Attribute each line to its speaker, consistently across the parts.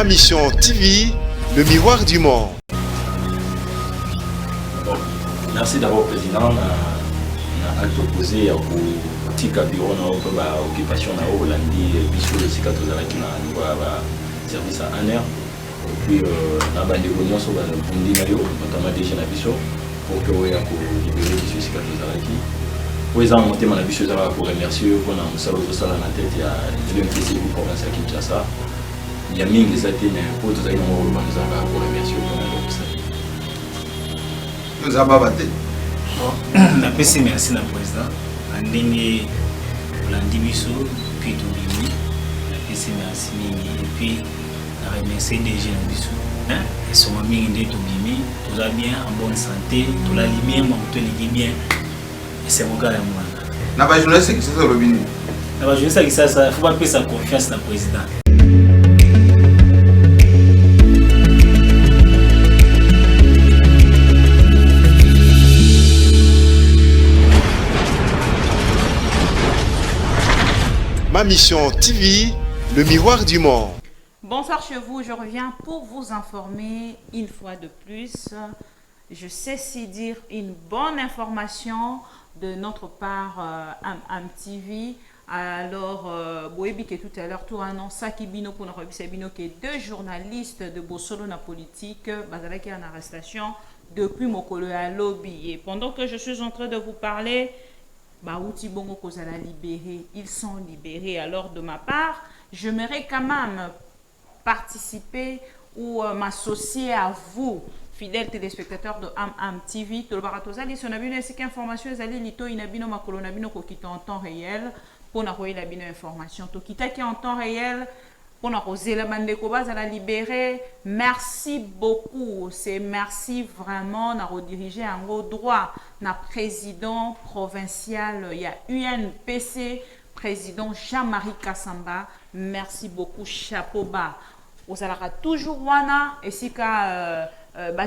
Speaker 1: Ma Mission TV, le miroir du monde.
Speaker 2: Bon, merci d'abord, Président. On a acte opposé à tika bureau na occupation na Hollandi biso le sika tozalaki na service à ANER. Et puis na bande réunion sur la bondi na yo notamment déjà na biso pour que oya ko libérer biso sika tozalaki. Pour ça monter na biso za pour remercier pour na musalo tosala na tête ya l'MPC du province ya Kinshasa. Il y a mingi zati mais pour tozali na mo banza pour remercier pour na ça.
Speaker 3: Nous avons battu.
Speaker 4: La PC merci na président. Andenge Hollandi biso puis tobimi la PC merci mingi et puis na remercier déjà na biso et son mingi nde tobimi toza bien en bonne santé tola lumière mon to ligi bien et c'est mon gars ya moi
Speaker 3: na ba journaliste qui ça robini
Speaker 4: na ba journaliste qui ça faut pas perdre confiance na président.
Speaker 1: Ma Mission TV, le miroir du monde.
Speaker 5: Bonsoir chez vous, je reviens pour vous informer une fois de plus. Je sais si dire une bonne information de notre part AMTV. Alors, Boebi qui tout à l'heure tout annonce qui bino pour nous bino que deux journalistes de Bossolo na politique basala qui en arrestation depuis Mokolo à lobby. Et pendant que je suis en train de vous parler, Baouti Bongo Kozala libérés, ils sont libérés. Alors de ma part, j'aimerais quand même participer ou m'associer à vous, fidèles téléspectateurs de AMTV. Tolobaratozali, si on a vu une information, ils lito inabino makolonabino kokita en temps réel pour n'avoir la bino information. Tokita qui en temps réel pour n'avoir la bande de la libérer. Merci beaucoup. C'est merci vraiment n'a redirigé en haut droit na président provincial. Il y a UNPC président Jean-Marie Kassamba. Merci beaucoup. Chapeau bas. Vous allez toujours wana et si ka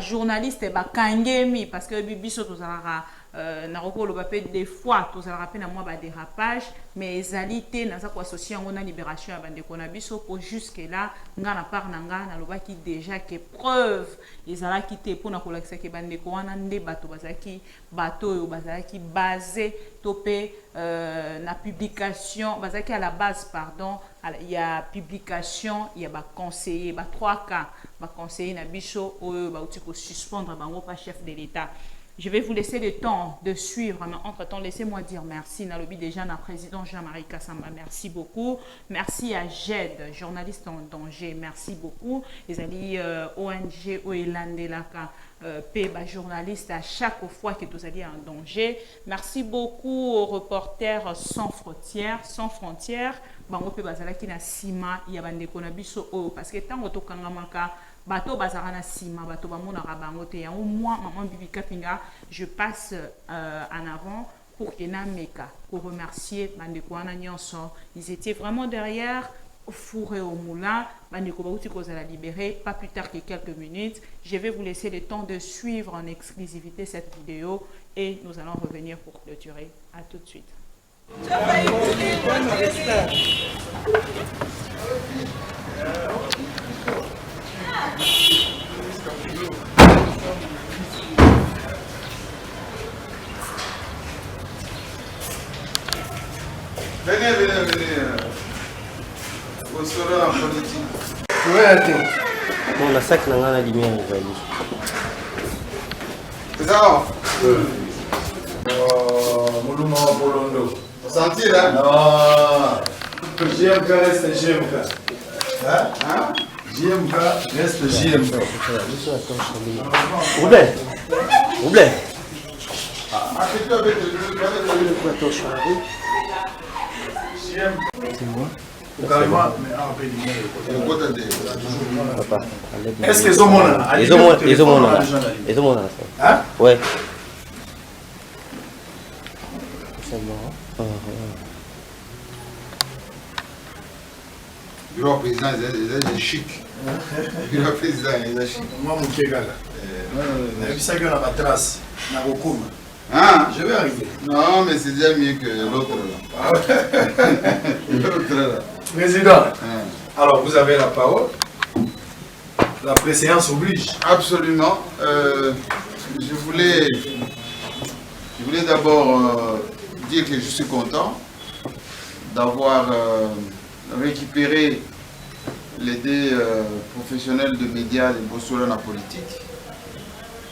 Speaker 5: journaliste et kangemi parce que bibiso tous na roko le papé des fois tous rappel na moi dérapage mais ezalité na ça ko associé on a libération à bande konabiso pour jusque là nga na part na nga na loba ki déjà que preuve ezala quitté pour na kolakisa ke bande ko wana nde bato bazaki bato yo bazaki basé topé na publication bazaki à la base pardon il y a publication il y a ba conseiller ba 3 cas ba conseiller na biso o ba uti ko suspendre bango pas chef de l'état. Je vais vous laisser le temps de suivre, mais entre-temps, laissez-moi dire merci. Dans le but déjà, na président Jean-Marie Kassamba, merci beaucoup. Merci à Jed, journaliste en danger, merci beaucoup. Les alliés ONG Oelandelaka, PEBA, journaliste à chaque fois que vous alliez en danger. Merci beaucoup aux reporters sans frontières. Bango PEBA Zalaki na Sima, Yabande Konabiso, parce que tant que Kangamaka, bateau bazarana sima bateau bamona rabangote ya au moins maman Bibi Kapinga je passe en avant pour Kena Meka pour remercier bandekwana nyonso ils étaient vraiment derrière fourré au moulin bandeko bauti kozala libéré pas plus tard que quelques minutes. Je vais vous laisser le temps de suivre en exclusivité cette vidéo et nous allons revenir pour clôturer. À tout de suite.
Speaker 3: Venez. Vous serez en politique.
Speaker 6: Ouais, bon, la sac n'a la lumière, il va dire.
Speaker 3: C'est ça? Moulouma Bolondo. Vous sentez là? Non. JMK reste JMK. Hein? JMK reste JMK.
Speaker 6: Roublé.
Speaker 3: Attends avec le
Speaker 6: attention à vous. C'est moi.
Speaker 3: Est-ce qu'ils ont mon âge?
Speaker 6: Ils ont mon âge.
Speaker 3: Hein?
Speaker 6: Ouais. C'est marrant.
Speaker 3: Le bureau président, il est chic. Le bureau président, il est chic.
Speaker 7: Moi, mon Kegala. Il y a une trace.
Speaker 3: Hein?
Speaker 7: Je vais arriver.
Speaker 3: Non, mais c'est déjà mieux que l'autre là. L'autre là.
Speaker 7: Président, alors vous avez la parole. La préséance oblige.
Speaker 3: Absolument. Je voulais d'abord dire que je suis content d'avoir récupéré les deux professionnels de médias de Bossolana politique.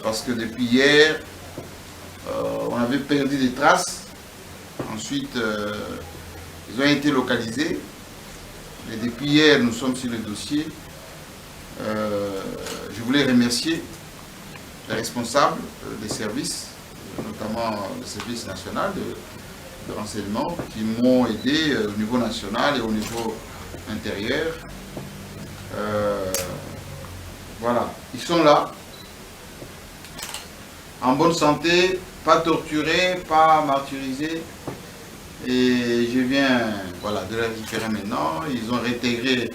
Speaker 3: Parce que depuis hier, on avait perdu des traces. Ensuite, ils ont été localisés. Et depuis hier, nous sommes sur le dossier. Je voulais remercier les responsables des services, notamment le service national de renseignement, qui m'ont aidé au niveau national et au niveau intérieur. Voilà, ils sont là, en bonne santé, pas torturés, pas martyrisés. Et je viens de les récupérer maintenant. Ils ont réintégré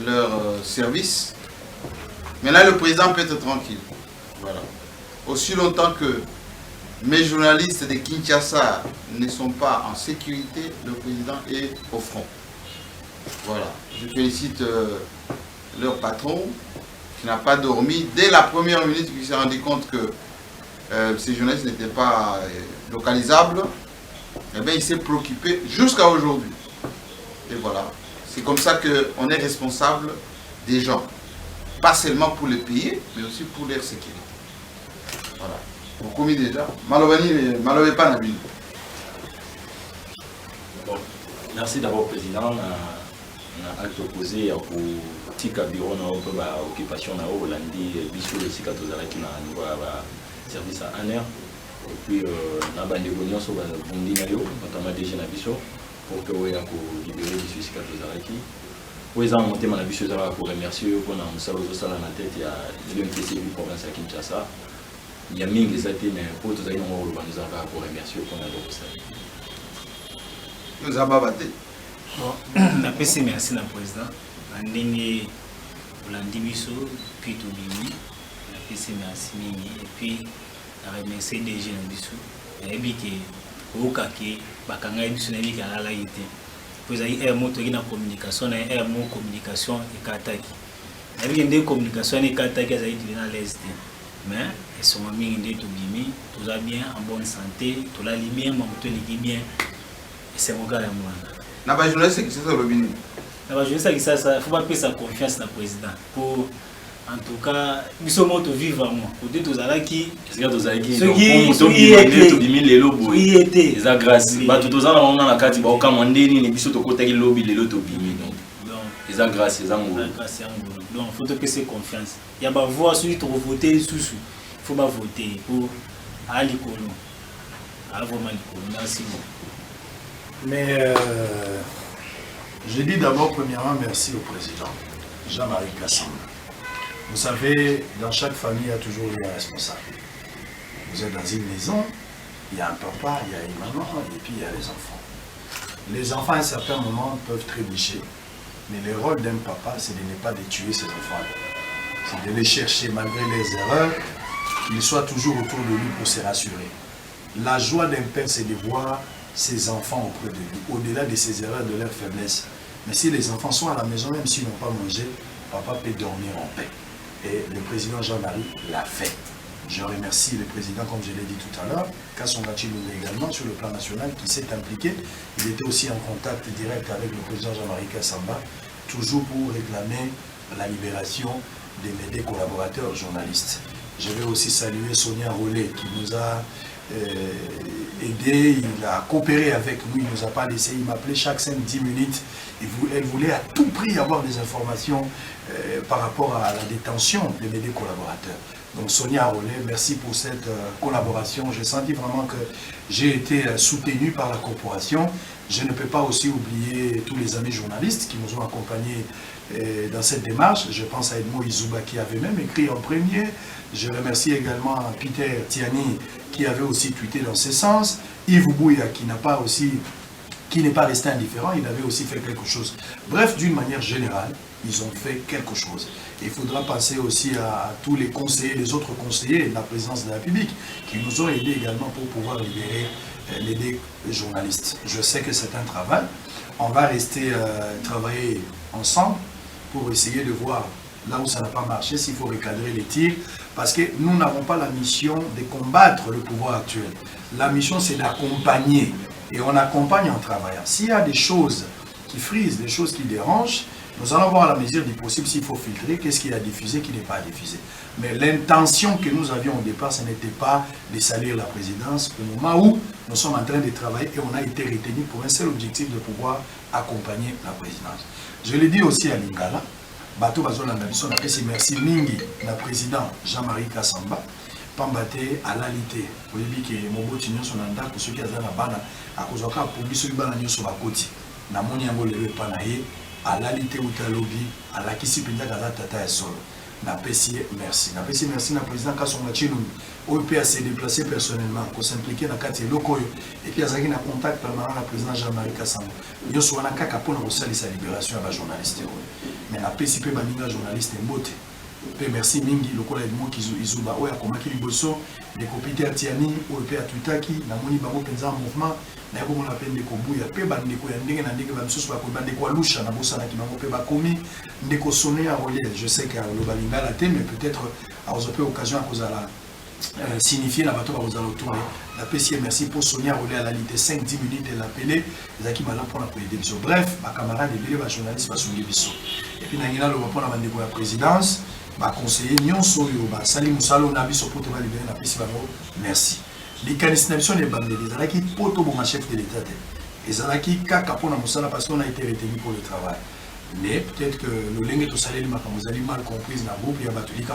Speaker 3: leur service. Maintenant, le président peut être tranquille. Voilà. Aussi longtemps que mes journalistes de Kinshasa ne sont pas en sécurité, le président est au front. Voilà. Je félicite leur patron qui n'a pas dormi. Dès la première minute, il s'est rendu compte que ces journalistes n'étaient pas localisables. Eh bien, il s'est préoccupé jusqu'à aujourd'hui. Et voilà. C'est comme ça qu'on est responsable des gens. Pas seulement pour les payer, mais aussi pour leur sécurité. Voilà. Vous commis déjà. Malobé pas Nabil.
Speaker 2: Bon, merci d'abord, Président. On a acte opposé à tika bureau na occupation na Hollandi biso le sika tozalaki na niveau ya service à ANER. Et puis na bandeko nyonso babundi na yo notamment déjà na biso pour que oya ko libérer biso sika tozalaki. Oza motema na biso ezala ko remercier pour na musala ozosala na tête ya l'MTC du province ya Kinshasa. Il y a mingi ezati mais pour tozali na ngolo banzaka ko remercier pour na dokosala.
Speaker 3: Nous avons battu.
Speaker 4: Na pesi merci na président. Ndenge Hollandi biso puis tobimi. Na pesi merci mingi et puis na remercier DG na biso. Yebi ke okake bakanga biso na bi kala ite. Pois aí é moto na communication na é mo communication e kataki. Yebi ndenge communication e kataki za ite na l'est. Mais ils sont mingi ndenge tobimi, tout va bien en bonne santé, tout la bien, mon moto li bien. Et c'est mon gars à moi.
Speaker 3: Na ba journaliste qui c'est le robinet.
Speaker 4: Na ba journaliste qui ça faut pas perdre sa confiance dans le président pour en tout cas biso moto vivre moi au deux tozalaki
Speaker 2: esika tozalaki donc moto bimande to bimi lelo boy eza grâce ba to tozala on na kati ba okama ndeni ni biso to kotaki lobi lelo to bimi donc eza grâce eza ngolo
Speaker 4: donc faut te perdre confiance ya ba voix sur to voter sous faut pas voter pour ali kolo vraiment likolo merci beaucoup.
Speaker 7: Mais je dis d'abord premièrement merci au président Jean-Marie Kassamba. Vous savez, dans chaque famille, il y a toujours un responsable. Vous êtes dans une maison, il y a un papa, il y a une maman, et puis il y a les enfants. Les enfants, à un certain moment, peuvent trébucher, mais le rôle d'un papa, c'est de ne pas de tuer ses enfants. C'est de les chercher malgré les erreurs, qu'ils soient toujours autour de lui pour se rassurer. La joie d'un père, c'est de voir ses enfants auprès de lui, au-delà de ses erreurs, de leurs faiblesses. Mais si les enfants sont à la maison, même s'ils n'ont pas mangé, papa peut dormir en paix. Et le président Jean-Marie l'a fait. Je remercie le président, comme je l'ai dit tout à l'heure, Kassonga Chilombo également, sur le plan national, qui s'est impliqué. Il était aussi en contact direct avec le président Jean-Marie Kassamba, toujours pour réclamer la libération de mes collaborateurs journalistes. Je vais aussi saluer Sonia Rollet, qui nous a aidé, il a coopéré avec nous, il ne nous a pas laissé, il m'appelait chaque 5-10 minutes, elle voulait à tout prix avoir des informations par rapport à la détention de mes collaborateurs. Donc Sonia Rollet, merci pour cette collaboration, j'ai senti vraiment que j'ai été soutenu par la corporation. Je ne peux pas aussi oublier tous les amis journalistes qui nous ont accompagnés dans cette démarche. Je pense à Edmond Izuba qui avait même écrit en premier. Je remercie également Peter Tiani qui avait aussi tweeté dans ce sens. Yves Bouya qui n'est pas resté indifférent, il avait aussi fait quelque chose. Bref, d'une manière générale, ils ont fait quelque chose. Il faudra penser aussi à tous les conseillers, les autres conseillers de la présidence de la République qui nous ont aidés également pour pouvoir libérer les journalistes. Je sais que c'est un travail. On va rester travailler ensemble pour essayer de voir là où ça n'a pas marché, s'il faut recadrer les tirs, parce que nous n'avons pas la mission de combattre le pouvoir actuel. La mission, c'est d'accompagner, et on accompagne en travaillant. S'il y a des choses qui frisent, des choses qui dérangent, nous allons voir à la mesure du possible s'il faut filtrer, qu'est-ce qu'il a diffusé, qui n'est pas diffusé. Mais l'intention que nous avions au départ, ce n'était pas de salir la présidence au moment où nous sommes en train de travailler et on a été retenu pour un seul objectif de pouvoir accompagner la présidence. Je l'ai dit aussi à Lingala, Bato Bazolanda Biso, on a fait merci Mingi, le président Jean-Marie Kassamba, Pambate à l'alité. Vous avez dit que Mobo Tignon son anda pour ceux qui ont la bana, à cause de ça, pour ceux qui ont sur la côte, na moni yango levé panaye, à l'alité ou talobi, à la kisi pinda gaza tata et solo. Na pesi merci. Na pesi merci na président Kassonga Chilou. OEP a s'est déplacé personnellement pour s'impliquer dans le cadre de l'Okoyo. Et puis, il y a un contact permanent avec le président Jean-Marie Kassamba. Il y a un cas pour sa libération à la journaliste. Mais la PCP, la journaliste est beauté. Merci Mingi, le collègue de Moki Izuba, Oya Komaki Liboso, les copités Tiani, OEP à Tutaki, Namoni Bango Penza Mouvement, Nago la peine de Kobouya, Peba Ndeko Yandenge, Nandeko Bamsus, Bandeko Alusha, Nabosa Nakibango Peba Komi, Ndeko Sonné à Relais. Je sais qu'à l'Obalinga la thème, mais peut-être à Ozope occasion à cause de la. Signifier la bateau aux alentours. La PCM, merci pour Sonia Rolé à la limite 5-10 minutes et l'appeler. Les acquis malins pour la prédiction. Bref, ma camarade et les journalistes va soulever Bisso. Et puis, Nangina le reprend la la présidence. Ma conseiller, Nyon Soyo, Sali Moussalo, Nabiso pour te libérer la PCM. Merci. Les canistinations des bandes, les Alaki, Poto, mon chef de l'État. Les Alaki, Kaka pour la Moussala parce qu'on a été retenu pour le travail. Mais peut-être que le lingue est au salaire, vous avez mal compris dans le groupe, il y a battu les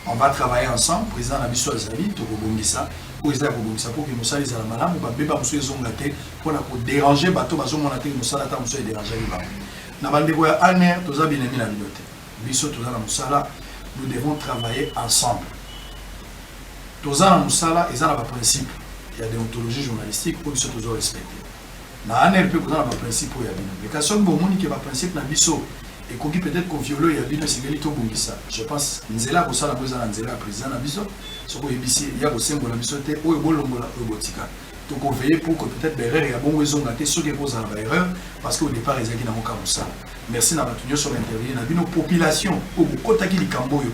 Speaker 7: on va travailler ensemble, président Nabiso Azali, Tokobongisa, président Tokobongisa, pour que nous soyons à la malade, pour déranger les bateaux, nous déranger les bateaux. Nous devons travailler ensemble. Tous les Moussala, ils ont un principe. Il y a des ontologies journalistiques pour qu'ils soient respectés. Dans un RP, vous avez un principe pour y aller. Mais quand on a un principe, et qu'on peut-être qu'on viole, il y a bien un je pense que nous avons ça, nous avons un président Nabiso, ce qu'on il y a aussi un bon Nabiso, ou un bon robotica. Donc on veille pour que peut-être l'erreur, il y a bon raison de ceux qui posent l'erreur, parce qu'au départ, ils ont dit ça. Merci d'avoir tenu sur l'interview. Il y a une population, au Kotaki du Camboyo.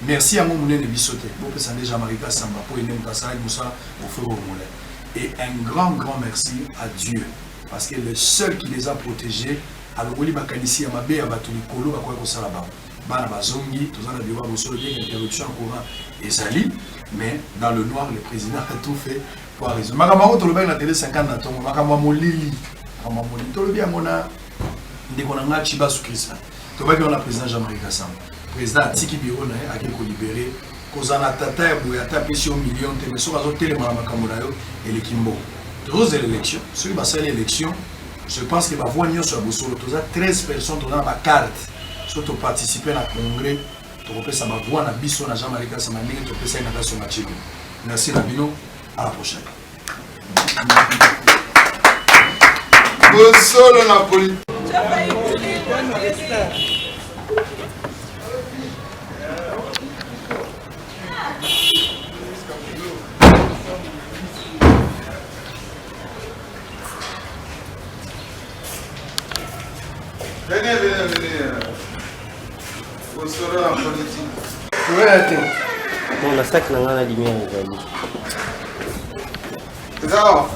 Speaker 7: Merci à mon moulin de Bissoté, pour que ça n'ait jamais arrivé à Samba, pour aider Moussa au feu au moulin. Et un grand merci à Dieu, parce que le seul qui les a protégés, alors oui, bakanisi amabe ya batuli kolo bakwa ko sala ba bana bazongi tozana biwa bosolo bien interruption courant ezali mais dans le noir le président a tout fait pour raison makamako to le ba na télé 50 na tongo makamwa molili to le bien mona ndeko na ngachi ba sukrisa to ba on a président Jean-Marie Kassamba président tiki biro na a ko libérer kozana tata ya boya tapisi au million te mais so bazo télé makambo na yo et le kimbo tous les élections ceux qui passent l'élection. Je pense que va voir sur Bosolo, 13 personnes dans ma carte, surtout participer à un congrès, tu peux ça va voir na biso na Jean-Marie Kassamba, tu peux ça na sur match. Merci Nabino, à la prochaine.
Speaker 3: Bosolo na politique. Venez. Au solo en politique.
Speaker 6: Oui, on a ça que l'on a dit bien.
Speaker 3: C'est ça?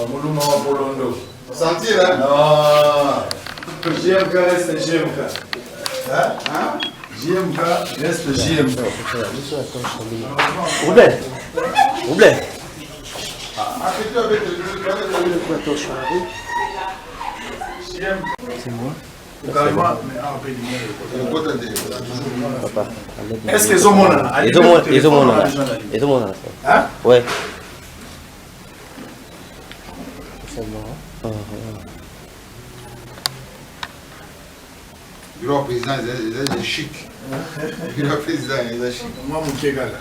Speaker 7: Mouluma Polondo.
Speaker 3: Sentir, hein?
Speaker 7: Non. JMK reste JMK. Hein? JMK reste JMK.
Speaker 6: Oublie.
Speaker 7: C'est moi. Est-ce qu'ils ont mon nom?
Speaker 6: Ils ont mon nom.
Speaker 7: Hein?
Speaker 6: Ouais.
Speaker 3: Le président, il est chic. Le président, il est chic.
Speaker 7: Moi, mon Kegala.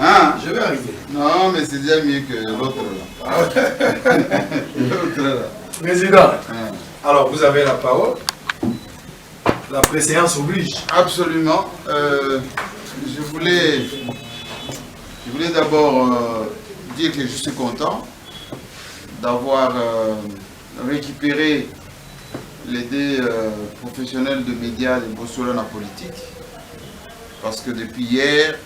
Speaker 3: Hein?
Speaker 7: Je vais arriver.
Speaker 3: Non, mais c'est déjà mieux que l'autre là. L'autre là.
Speaker 7: Président, alors vous avez la parole. La préséance oblige.
Speaker 3: Absolument. Je voulais d'abord dire que je suis content d'avoir récupérer les deux professionnels de médias de Bossolana politique. Parce que depuis hier,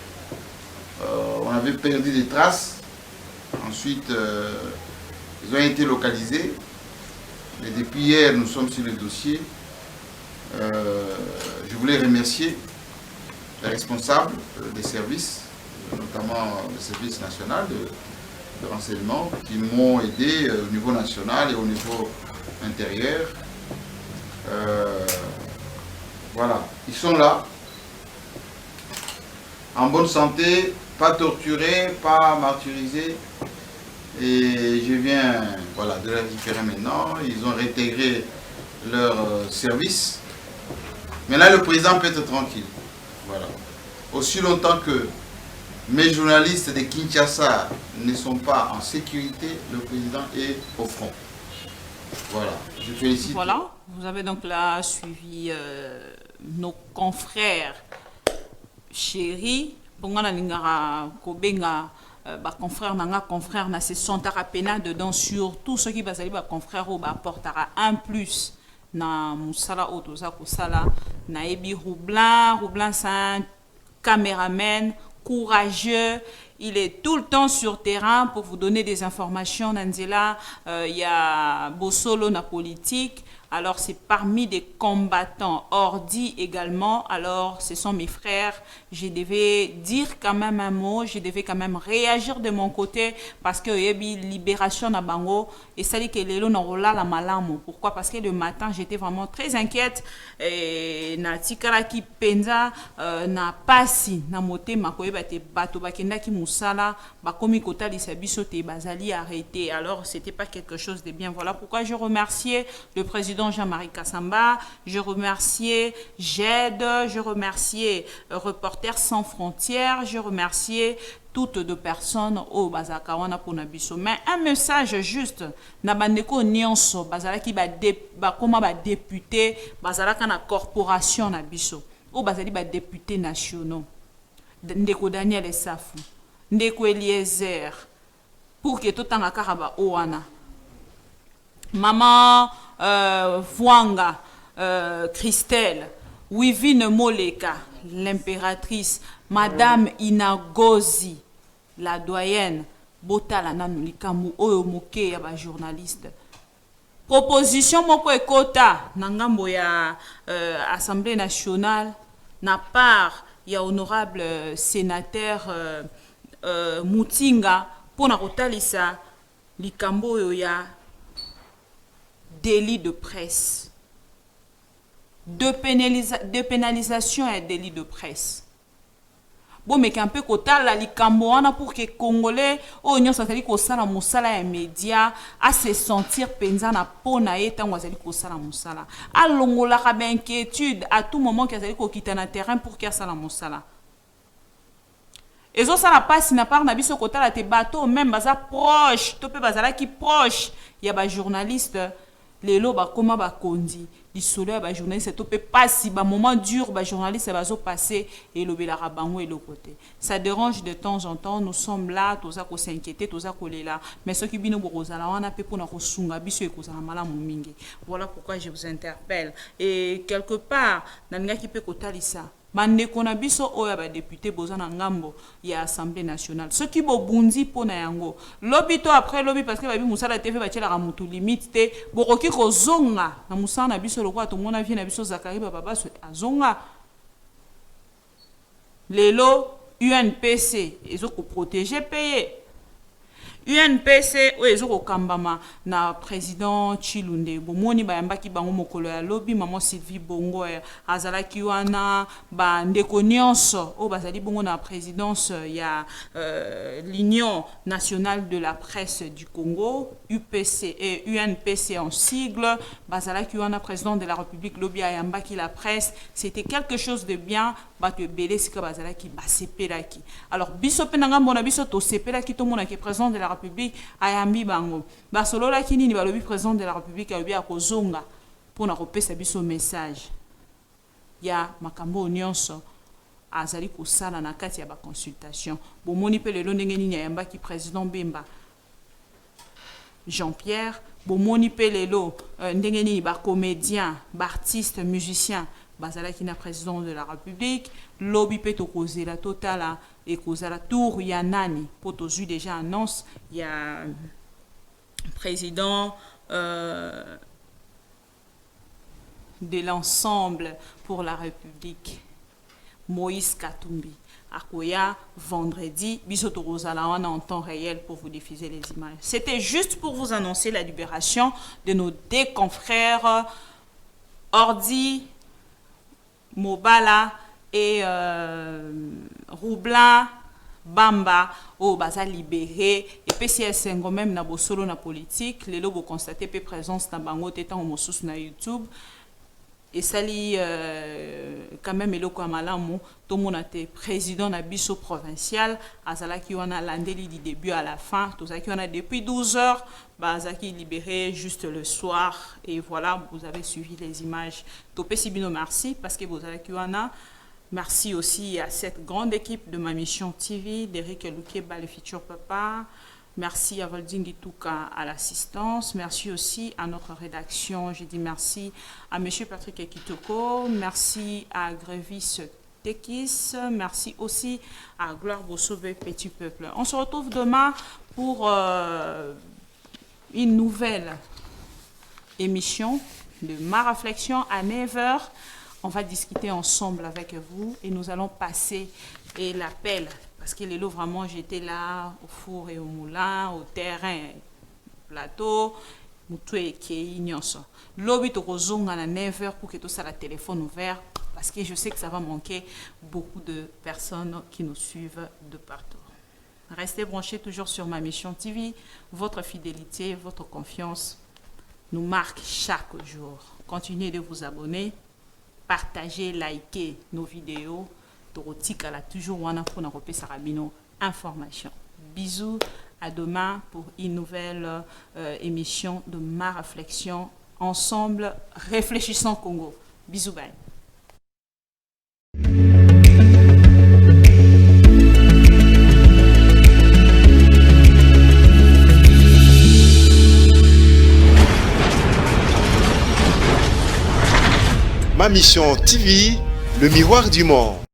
Speaker 3: on avait perdu des traces. Ensuite, ils ont été localisés. Et depuis hier, nous sommes sur le dossier. Je voulais remercier les responsables des services, notamment le service national de renseignement, qui m'ont aidé au niveau national et au niveau intérieur. Voilà, ils sont là, en bonne santé, pas torturés, pas martyrisés. Et je viens voilà, de les récupérer maintenant. Ils ont réintégré leur service. Maintenant, le président peut être tranquille. Voilà. Aussi longtemps que mes journalistes de Kinshasa ne sont pas en sécurité, le président est au front. Voilà, je félicite.
Speaker 5: Voilà, vous avez donc là suivi nos confrères chéris. Pongana lingara kobenga confrères nanga confrères na se sentara pena dedans sur tout ce qui bazali ba confrères ou ba portera un plus na musala otoza kosala na ebi Roublan c'est un caméraman courageux. Il est tout le temps sur terrain pour vous donner des informations. Nanzela, il y a Bossolo na politique. Alors, c'est parmi des combattants. Ordi également. Alors, ce sont mes frères. Je devais dire quand même un mot. Je devais quand même réagir de mon côté parce que y a une libération na bango. Et ça dit que les lots la malamo. Pourquoi? Parce que le matin, j'étais vraiment très inquiète. Et na tikara ki penza na pasi na moté makoye bate bato bakenda ki musala bakomi kota lisabiso te bazali arrêté. Alors, c'était pas quelque chose de bien. Voilà pourquoi je remerciais le président Jean-Marie Kassamba, je remerciais JED, je remerciais Reporters sans frontières, je remerciais toutes de personnes au Bazakawana pour Nabiso. Mais un message juste, Nabandeko Nyonso, Bazalaki Bakoma député, Bazalaka na corporation Nabiso, au Bazali député nationaux, Ndeko Daniel Esafou, Ndeko Eliezer, pour que tout en Akaraba Oana. Maman Vuanga, Christelle, Wivine Moleka, l'impératrice, Madame Inagozi, la doyenne, Botala Nanulikamu, Oyo Moke, yaba journaliste. Proposition moko ekota, Nangambo ya Assemblée nationale, na part, ya honorable sénateur Moutinga, pour na kotalisa, likambo yo ya délit de presse. De pénalisation et délit de presse. Bon, mais qu'un peu la likambo pour que Congolais, oh, nous sommes ko sala musala et média à se sentir penza na pona eta ngwazali ko sala musala. A longola ka inquiétude à tout moment qu'azali ko kita na terrain pour qu'il sala musala. Et ça la passe na part na biso kota la te bateau même baza proche, topé bazala qui proche, il y a ba journaliste les lots comment ba kondi di solo ba journaliste to peut pas si ba moment dur ba journaliste ba zo passer et le bela rabango et le côté ça dérange de temps en temps. Nous sommes là toza ko s'inquiéter toza ko lela mais ceux qui bino borozala wana pe pona ko sunga biso e ko zala malamu mingi. Voilà pourquoi je vous interpelle et quelque part nanga ki pe ko talisa bandeko na biso oyo ba député boza na ngambo ya Assemblée nationale ceux qui bo bundi pona yango lobby to après lobby parce que ba bi musala TV ba tshela ka mutu limite te bokoki ko zonga na musana na biso lokwa to mona vie na biso Zakari baba so azonga lelo UNPC ezo ko protéger payer UNPC o ezo ko kambama na président Chilunde bomoni bayambaki bango mokolo ya lobby maman Sylvie Bongo azalaki wana ba ndeko nyonso o bazali bongo na présidence ya l'Union nationale de la presse du Congo UPC et UNPC en sigle bazalaki wana président de la République lobby ayambaki la presse. C'était quelque chose de bien bato belé sika bazalaki basepelaki. Alors biso penanga mona biso to sepelaki to mona ki président de la République ayambi bango basolola kini ni balobi président de la République ayobi akozonga pona kopesa biso message ya makambo nyonso azali kosala na kati ya ba consultation bomoni pe lelo ndenge nini ayambaki président Bemba Jean-Pierre bomoni pe lelo ndenge nini ba comédien, ba artiste, musicien bazalaki na président de la République, lobi pe to kozela totala et kozala tour ya nani po tozui déjà annonce il y a président de l'ensemble pour la République Moïse Katumbi akoya vendredi biso tokozala wana en temps réel pour vous diffuser les images. C'était juste pour vous annoncer la libération de nos deux confrères Ordi Mobala et Roublan Bamba au baza libéré et PCS même na bosolo na politique les lobo constaté pe présence na bango tétan au mosus na YouTube et sali quand même eloko amalamu to monate président na biso provincial azalaki wana landeli du début à la fin tozaki wana depuis 12 heures bazaki libéré juste le soir et voilà vous avez suivi les images to pesi bino merci parce que vous avez wana. Merci aussi à cette grande équipe de Ma Mission TV, d'Eric Lukeba, le futur papa. Merci à Volding Touka à l'assistance. Merci aussi à notre rédaction. Je dis merci à M. Patrick Ekitoko. Merci à Grévis Tekis. Merci aussi à Gloire Bossové, Petit Peuple. On se retrouve demain pour une nouvelle émission de Ma Réflexion à 9h. On va discuter ensemble avec vous et nous allons passer et l'appel parce que les lots vraiment j'étais là au four et au moulin, au terrain, plateau, mutu et kei nyonso. Lobi to kozonga à 9h pour que tout ça la téléphone ouvert parce que je sais que ça va manquer beaucoup de personnes qui nous suivent de partout. Restez branchés toujours sur Ma Mission TV. Votre fidélité, votre confiance nous marque chaque jour. Continuez de vous abonner. Partagez, likez nos vidéos. Dorotika la toujours wana pour n'aroper sarabino information. Bisous, à demain pour une nouvelle émission de Ma Réflexion. Ensemble, réfléchissons Congo. Bisous, bye.
Speaker 1: Ma Mission TV, le miroir du monde.